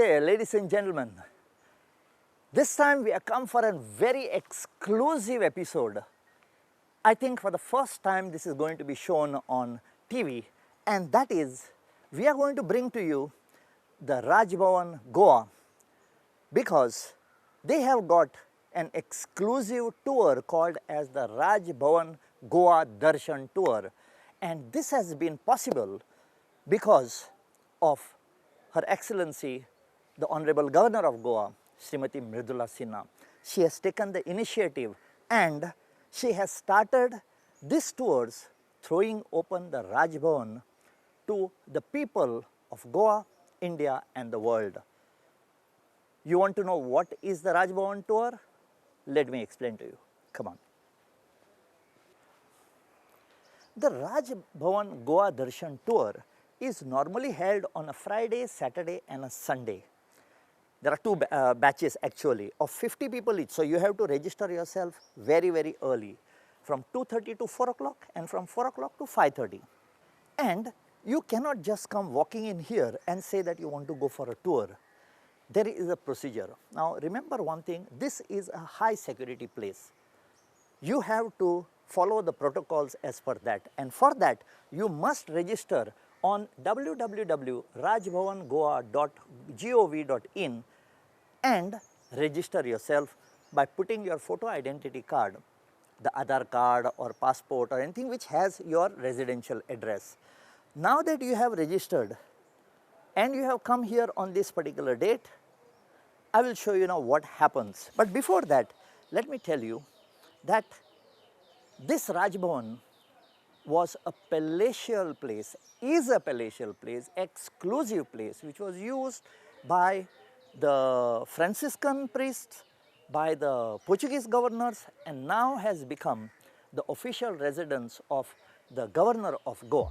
Namaste, ladies and gentlemen. This time we have come for a very exclusive episode. I think for the first time this is going to be shown on TV, and that is we are going to bring to you the Raj Bhavan Goa, because they have got an exclusive tour called as the Raj Bhavan Goa Darshan Tour, and this has been possible because of Her Excellency the Honorable Governor of Goa, Srimati Mridula Sinha. She has taken the initiative and she has started these tours throwing open the Raj Bhavan to the people of Goa, India and the world. You want to know what is the Raj Bhavan tour? Let me explain to you. Come on. The Raj Bhavan Goa Darshan tour is normally held on a Friday, Saturday and a Sunday. There are two batches actually of 50 people each. So you have to register yourself very, very early, from 2:30 to 4 o'clock and from 4 o'clock to 5:30. And you cannot just come walking in here and say that you want to go for a tour. There is a procedure. Now remember one thing, this is a high security place. You have to follow the protocols as per that, and for that you must register on www.rajbhavangoa.gov.in and register yourself by putting your photo identity card, the Aadhaar card or passport or anything which has your residential address. Now that you have registered and you have come here on this particular date, I will show you now what happens. But before that, let me tell you that this Raj Bhavan was a palatial place, is a palatial place, exclusive place which was used by the Franciscan priests, by the Portuguese governors, and now has become the official residence of the Governor of Goa.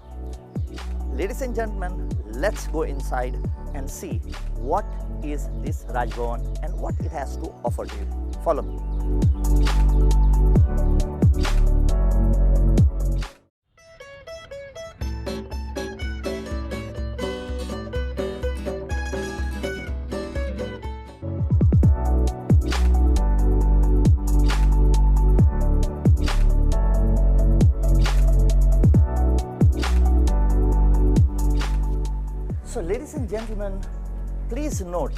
Ladies and gentlemen, let's go inside and see what is this Raj Bhavan and what it has to offer to you. Follow me. So ladies and gentlemen, please note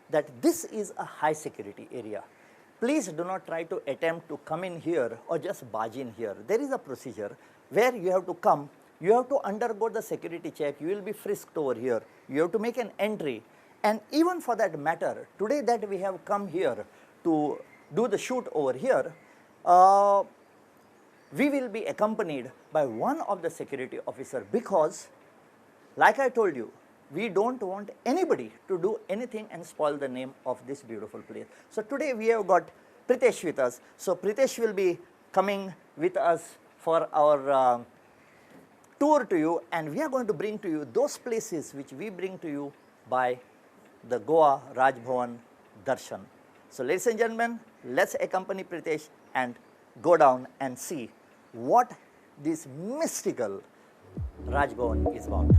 that this is a high security area. Please do not try to attempt to come in here or just barge in here. There is a procedure where you have to come, you have to undergo the security check, you will be frisked over here, you have to make an entry, and even for that matter, today that we have come here to do the shoot over here, we will be accompanied by one of the security officer, because like I told you, we don't want anybody to do anything and spoil the name of this beautiful place. So today we have got Pritesh with us. So Pritesh will be coming with us for our tour to you, and we are going to bring to you those places which we bring to you by the Goa Raj Bhavan Darshan. So ladies and gentlemen, let's accompany Pritesh and go down and see what this mystical Raj Bhavan is about.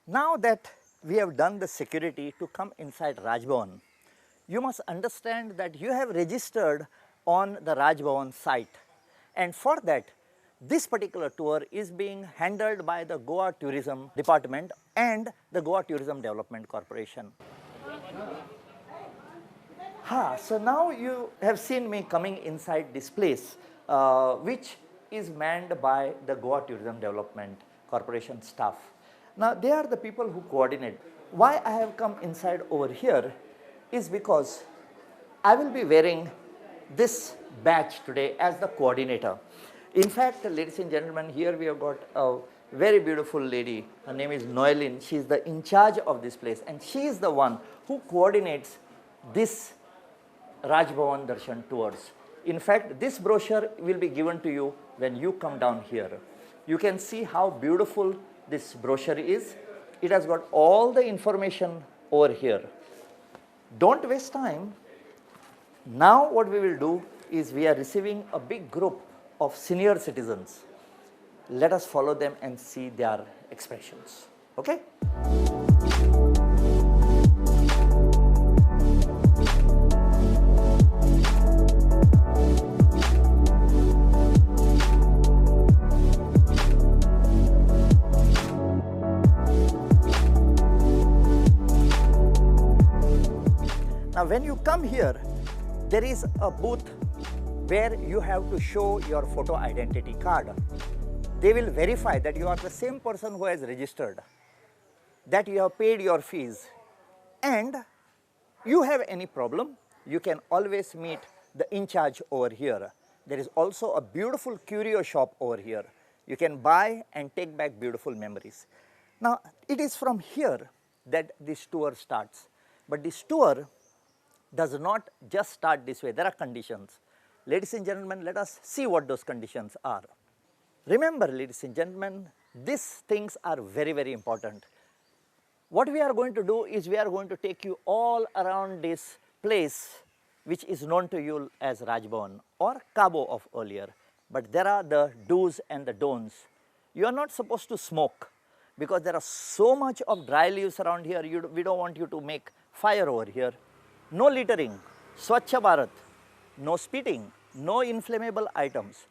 Now that we have done the security to come inside Raj Bhavan, you must understand that you have registered on the Raj Bhavan site, and for that this particular tour is being handled by the Goa Tourism Department and the Goa Tourism Development Corporation. So now you have seen me coming inside this place which is manned by the Goa Tourism Development Corporation staff. Now they are the people who coordinate. Why I have come inside over here is because I will be wearing this badge today as the coordinator. In fact, ladies and gentlemen, here we have got a very beautiful lady. Her name is Noeline. She is the in charge of this place, and she is the one who coordinates this Raj Bhavan Darshan tours. In fact, this brochure will be given to you when you come down here. You can see how beautiful this brochure is, It has got all the information over here. Don't waste time. Now what we will do is we are receiving a big group of senior citizens. Let us follow them and see their expressions. Okay? Now when you come here, there is a booth where you have to show your photo identity card. They will verify that you are the same person who has registered, that you have paid your fees, and you have any problem, you can always meet the in charge over here. There is also a beautiful curio shop over here. You can buy and take back beautiful memories. Now it is from here that this tour starts, but this tour does not just start this way. There are conditions. Ladies and gentlemen, let us see what those conditions are. Remember, ladies and gentlemen, these things are very, very important. What we are going to do is we are going to take you all around this place which is known to you as Raj Bhavan or Cabo of earlier. But there are the do's and the don'ts. You are not supposed to smoke because there are so much of dry leaves around here. We don't want you to make fire over here. No littering, Swachha Bharat, no spitting, no inflammable items.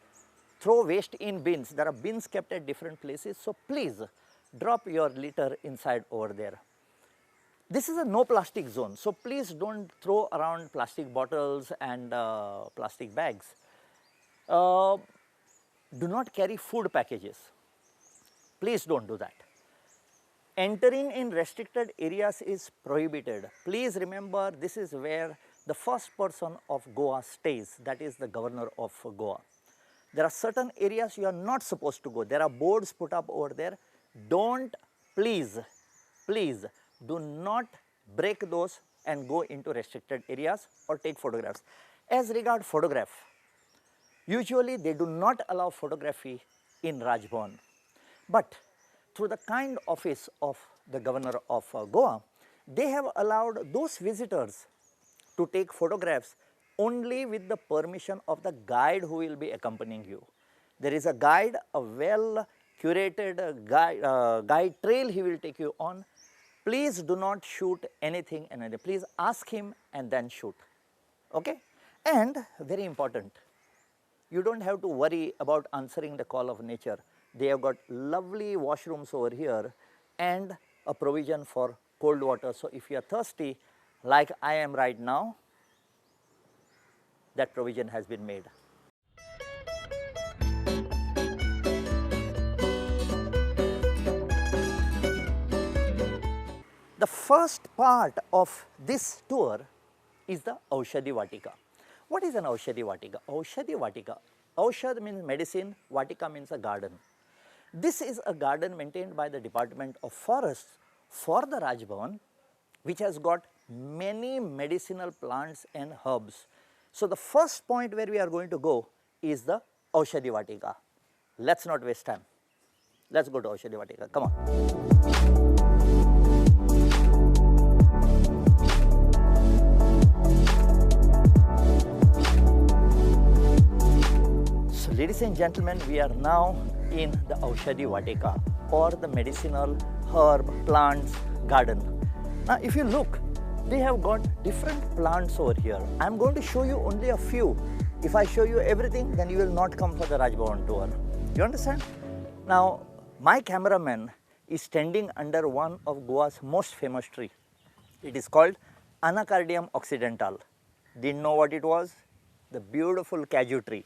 Throw waste in bins. There are bins kept at different places, so please drop your litter inside over there. This is a no plastic zone, so please don't throw around plastic bottles and plastic bags. Do not carry food packages. Please don't do that. Entering in restricted areas is prohibited. Please remember, this is where the first person of Goa stays, that is the governor of Goa. There are certain areas you are not supposed to go. There are boards put up over there. Don't, please do not break those and go into restricted areas or take photographs. As regard photograph, usually they do not allow photography in Raj Bhavan, but through the kind office of the governor of Goa, they have allowed those visitors to take photographs only with the permission of the guide who will be accompanying you. There is a guide, a well curated guide trail he will take you on. Please do not shoot anything and anything. Please ask him and then shoot. Okay? And very important, you don't have to worry about answering the call of nature. They have got lovely washrooms over here and a provision for cold water. So if you are thirsty, like I am right now, that provision has been made. The first part of this tour is the Aushadhi Vatika. What is an Aushadhi Vatika? Aushadhi Vatika, Aushad means medicine, Vatika means a garden. This is a garden maintained by the Department of Forests for the Raj Bhavan, which has got many medicinal plants and herbs. So the first point where we are going to go is the Aushadhi Vatika. Let's not waste time. Let's go to Aushadhi Vatika. Come on. So ladies and gentlemen, we are now in the Aushadhi Vatika or the medicinal herb plants garden. Now if you look, they have got different plants over here. I am going to show you only a few. If I show you everything, then you will not come for the Raj Bhavan tour. You understand? Now my cameraman is standing under one of Goa's most famous tree. It is called Anacardium occidental. Didn't know what it was? The beautiful cashew tree.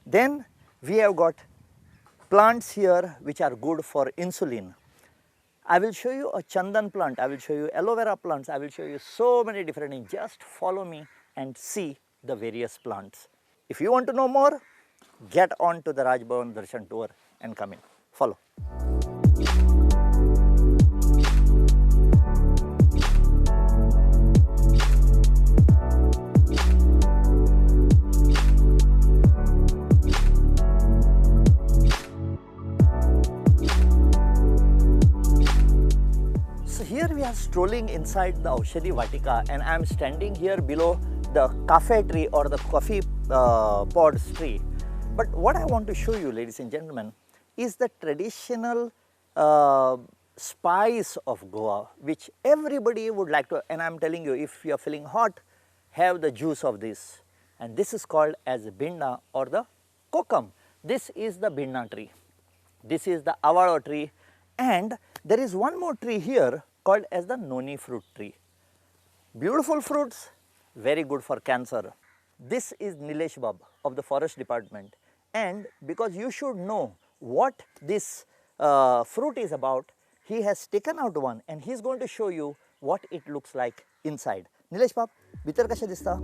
Then we have got plants here which are good for insulin. I will show you a chandan plant, I will show you aloe vera plants, I will show you so many different things. Just follow me and see the various plants. If you want to know more, get on to the Raj Bhavan Darshan tour and come in. Follow. are strolling inside the Aushadhi Vatika, and I am standing here below the cafe tree or the coffee pods tree. But what I want to show you, ladies and gentlemen, is the traditional spice of Goa, which everybody would like to, and I am telling you, if you are feeling hot, have the juice of this. And this is called as binna or the kokum. This is the binna tree. This is the avalo tree, and there is one more tree here called as the noni fruit tree. Beautiful fruits, very good for cancer. This is Nilesh Bab of the Forest Department, and because you should know what this fruit is about, he has taken out one and he is going to show you what it looks like inside. Nilesh Bab, bitar kasha dista?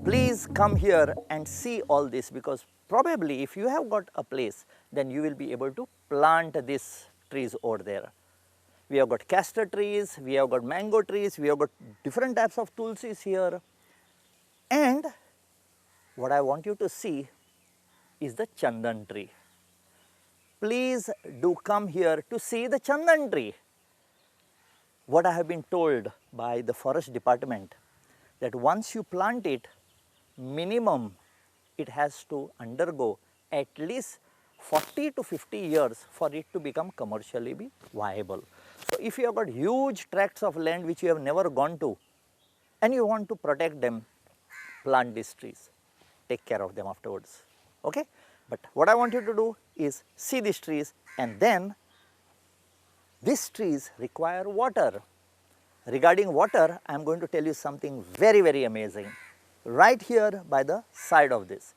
Please come here and see all this, because probably if you have got a place, then you will be able to plant these trees over there. We have got castor trees, we have got mango trees, we have got different types of tulsis here. And what I want you to see is the chandan tree. Please do come here to see the chandan tree. What I have been told by the forest department, that once you plant it, minimum it has to undergo at least 40 to 50 years for it to become commercially viable. So if you have got huge tracts of land which you have never gone to and you want to protect them, plant these trees, take care of them afterwards, okay? But what I want you to do is see these trees, and then these trees require water. Regarding water, I am going to tell you something very, very amazing. Right here by the side of this.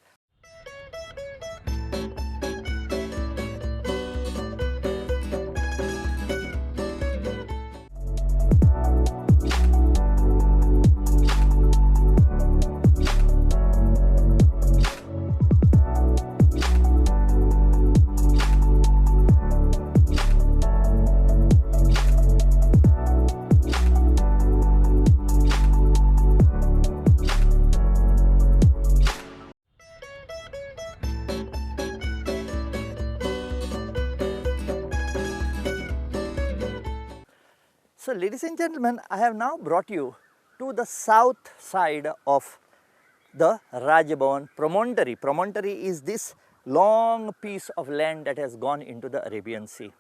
So, ladies and gentlemen, I have now brought you to the south side of the Raj Bhavan promontory. Promontory is this long piece of land that has gone into the Arabian Sea.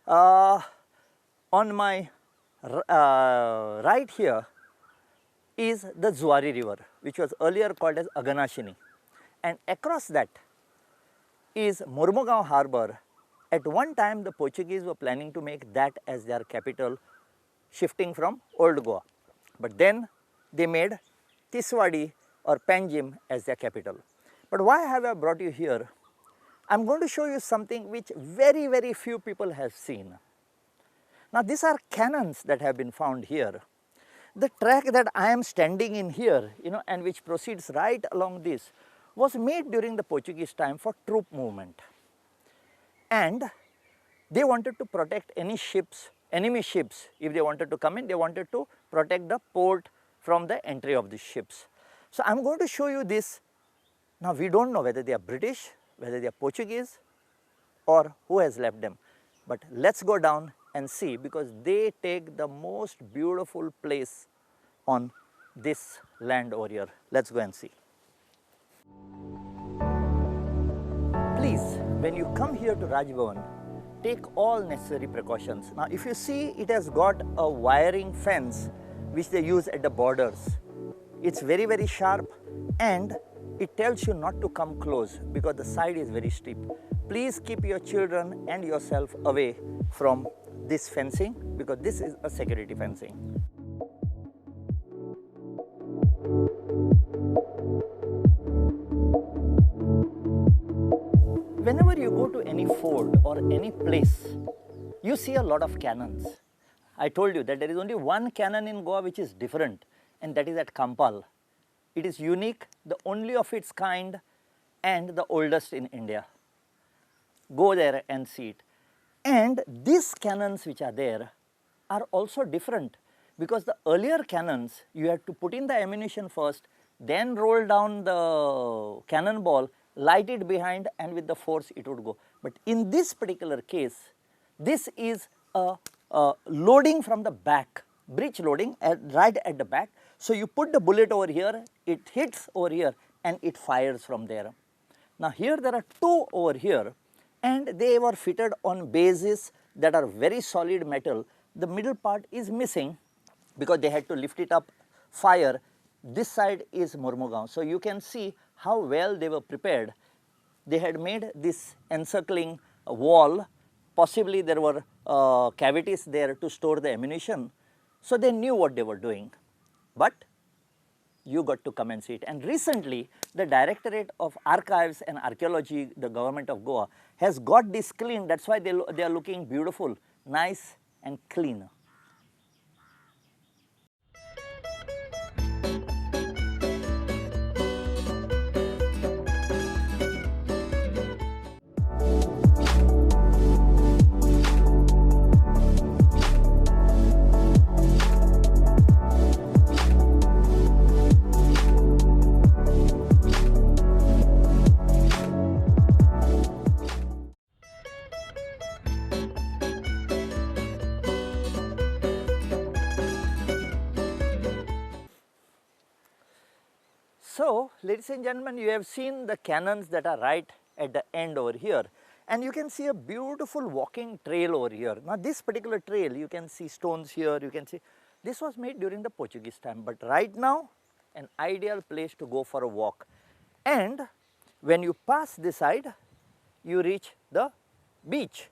On my right here is the Zuari river, which was earlier called as Aganashini, and across that is Mormugao harbour. At one time the Portuguese were planning to make that as their capital, shifting from Old Goa, but then they made Tiswadi or Panjim as their capital. But why have I brought you here? I am going to show you something which very, very few people have seen. Now these are cannons that have been found here. The track that I am standing in here, and which proceeds right along this, was made during the Portuguese time for troop movement. And they wanted to protect any ships, enemy ships. If they wanted to come in, they wanted to protect the port from the entry of the ships. So I am going to show you this. Now we don't know whether they are British, whether they are Portuguese, or who has left them. But let's go down and see, because they take the most beautiful place on this land over here. Let's go and see. Please, when you come here to Raj Bhavan, take all necessary precautions. Now if you see, it has got a wiring fence which they use at the borders. It's very, very sharp, and it tells you not to come close because the side is very steep. Please keep your children and yourself away from this fencing, because this is a security fencing. Whenever you go to any fort or any place, you see a lot of cannons. I told you that there is only one cannon in Goa which is different, and that is at Kampal. It is unique, the only of its kind, and the oldest in India. Go there and see it. And these cannons which are there are also different. because the earlier cannons you had to put in the ammunition first, then roll down the cannonball, light it behind, and with the force it would go. But in this particular case, this is a loading from the back, breech loading right at the back. So you put the bullet over here, it hits over here and it fires from there. Now here there are two over here and they were fitted on bases that are very solid metal. The middle part is missing because they had to lift it up, fire. This side is Mormugaon. So you can see how well they were prepared. They had made this encircling wall. Possibly there were cavities there to store the ammunition. So they knew what they were doing. But you got to come and see it. And recently, the Directorate of Archives and Archaeology, the government of Goa, has got this clean. That's why they are looking beautiful, nice and clean. So, ladies and gentlemen, you have seen the cannons that are right at the end over here, and you can see a beautiful walking trail over here. Now, this particular trail, you can see stones here, you can see, this was made during the Portuguese time, but right now, an ideal place to go for a walk. And when you pass this side, you reach the beach.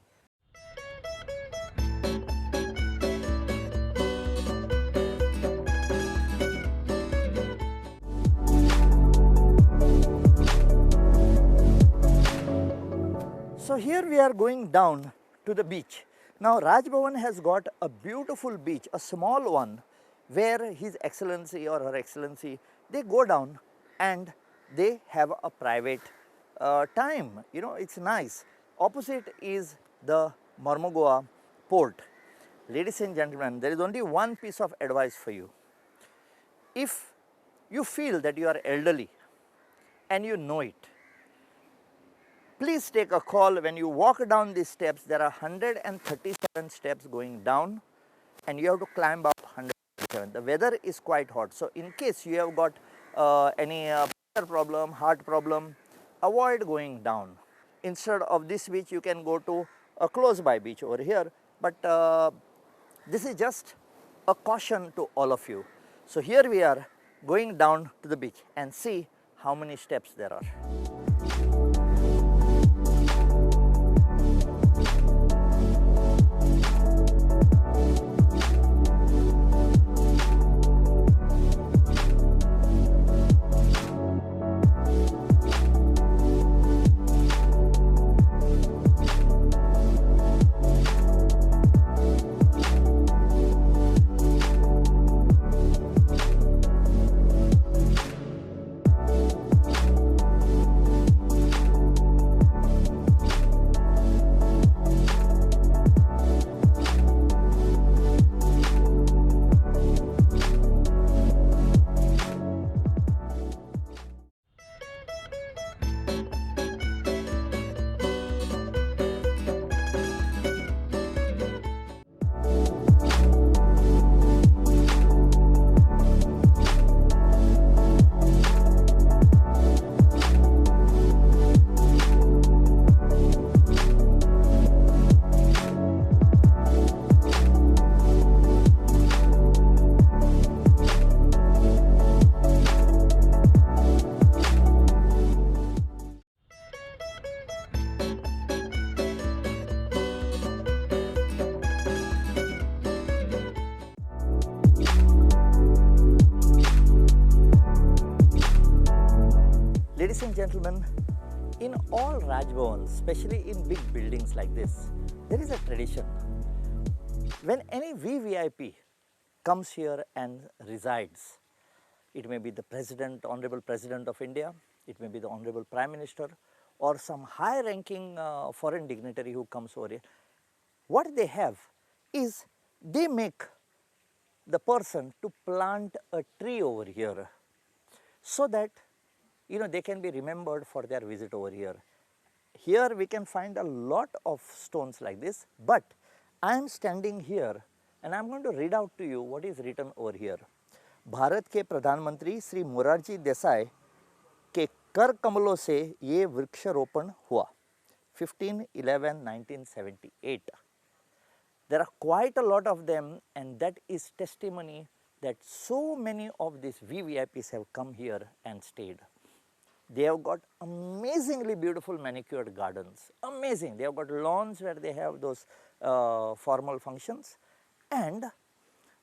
So here we are going down to the beach. Now Raj Bhavan has got a beautiful beach, a small one, where His Excellency or Her Excellency, they go down and they have a private time. You know, it's nice. Opposite is the Mormugaon port. Ladies and gentlemen, there is only one piece of advice for you. If you feel that you are elderly and you know it, please take a call. When you walk down these steps, there are 137 steps going down and you have to climb up 137. The weather is quite hot. So, in case you have got any pressure problem, heart problem, avoid going down. Instead of this beach, you can go to a close by beach over here. But this is just a caution to all of you. So, here we are going down to the beach and see how many steps there are. Ladies and gentlemen, in all Raj Bhavans, especially in big buildings like this, there is a tradition. When any VVIP comes here and resides, it may be the President, Honorable President of India, it may be the Honorable Prime Minister, or some high-ranking foreign dignitary who comes over here. What they have is they make the person to plant a tree over here so that they can be remembered for their visit over here. Here we can find a lot of stones like this, but I am standing here and I am going to read out to you what is written over here. Bharat के प्रधानमंत्री श्री मोरारजी देसाई के कर कमलों से ये वृक्षारोपण हुआ 15/11/1978. There are quite a lot of them, and that is testimony that so many of these VVIPs have come here and stayed. They have got amazingly beautiful manicured gardens, amazing. They have got lawns where they have those formal functions, and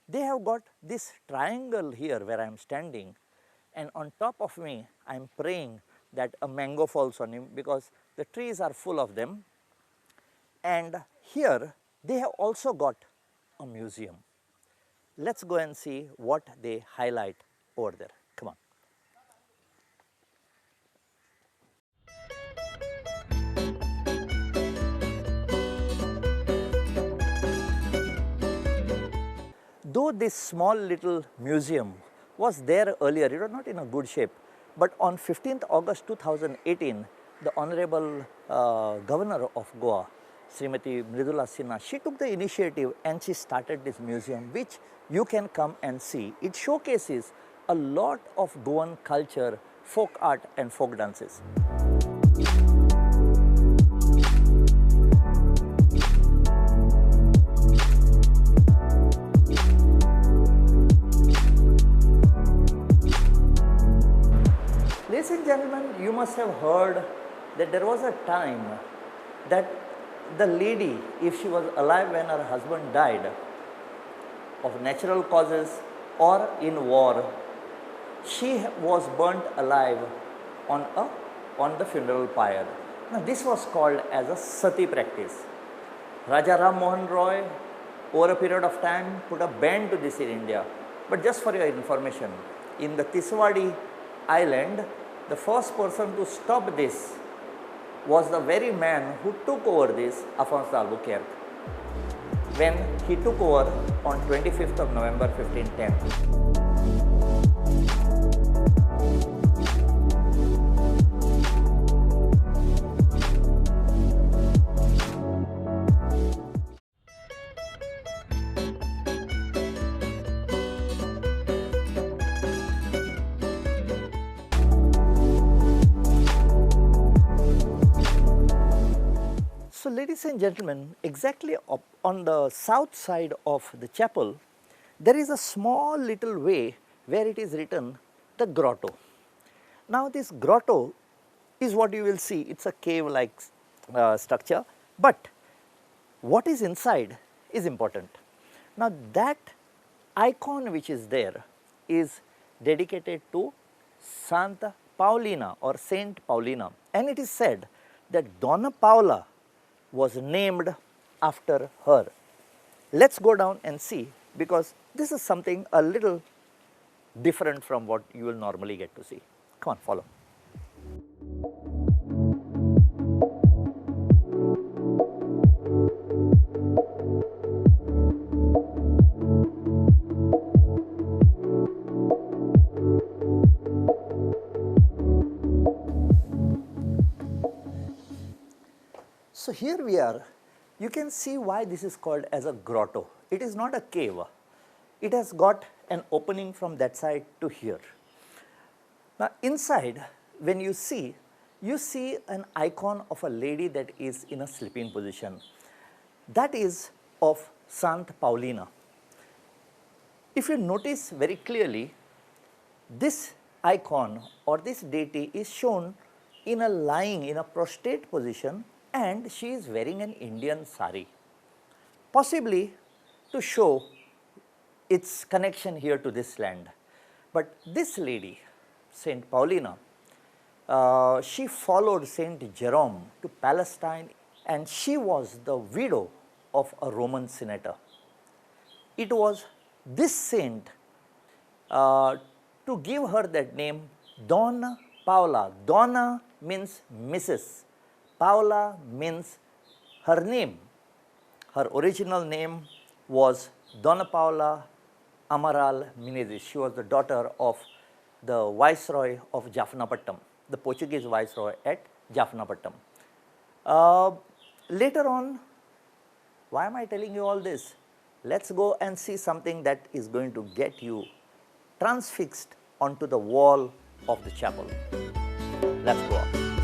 they have got this triangle here where I am standing, and on top of me I am praying that a mango falls on him because the trees are full of them. And here they have also got a museum. Let's go and see what they highlight over there. Come on. Though this small little museum was there earlier, it was not in a good shape, but on 15th August 2018, the Honorable Governor of Goa, Srimati Mridula Sinha, she took the initiative and she started this museum, which you can come and see. It showcases a lot of Goan culture, folk art and folk dances. Ladies and gentlemen, you must have heard that there was a time that the lady, if she was alive when her husband died of natural causes or in war, she was burnt alive on the funeral pyre. Now this was called as a sati practice. Raja Ram Mohan Roy over a period of time put a ban to this in India. But just for your information, in the Tiswadi island, the first person to stop this was the very man who took over this, Alphonse d'Albuquerque, when he took over on 25th of November 1510. So ladies and gentlemen, exactly on the south side of the chapel, there is a small little way where it is written, the grotto. Now this grotto is what you will see, it's a cave-like structure, but what is inside is important. Now that icon which is there is dedicated to Santa Paulina or Saint Paulina, and it is said that Donna Paula was named after her. Let's go down and see, because this is something a little different from what you will normally get to see. Come on, follow. So here we are, you can see why this is called as a grotto. It is not a cave, it has got an opening from that side to here. Now inside, when you see an icon of a lady that is in a sleeping position. That is of Saint Paulina. If you notice very clearly, this icon or this deity is shown in a prostrate position, and she is wearing an Indian sari, possibly to show its connection here to this land. But this lady, Saint Paulina, she followed Saint Jerome to Palestine, and she was the widow of a Roman senator. It was this saint to give her that name, Donna Paula. Donna means Mrs. Paula means her name. Her original name was Donna Paula Amaral Menezes. She was the daughter of the Viceroy of Jaffnapattam, the Portuguese Viceroy at Jaffnapattam. Later on, why am I telling you all this? Let's go and see something that is going to get you transfixed onto the wall of the chapel. Let's go on.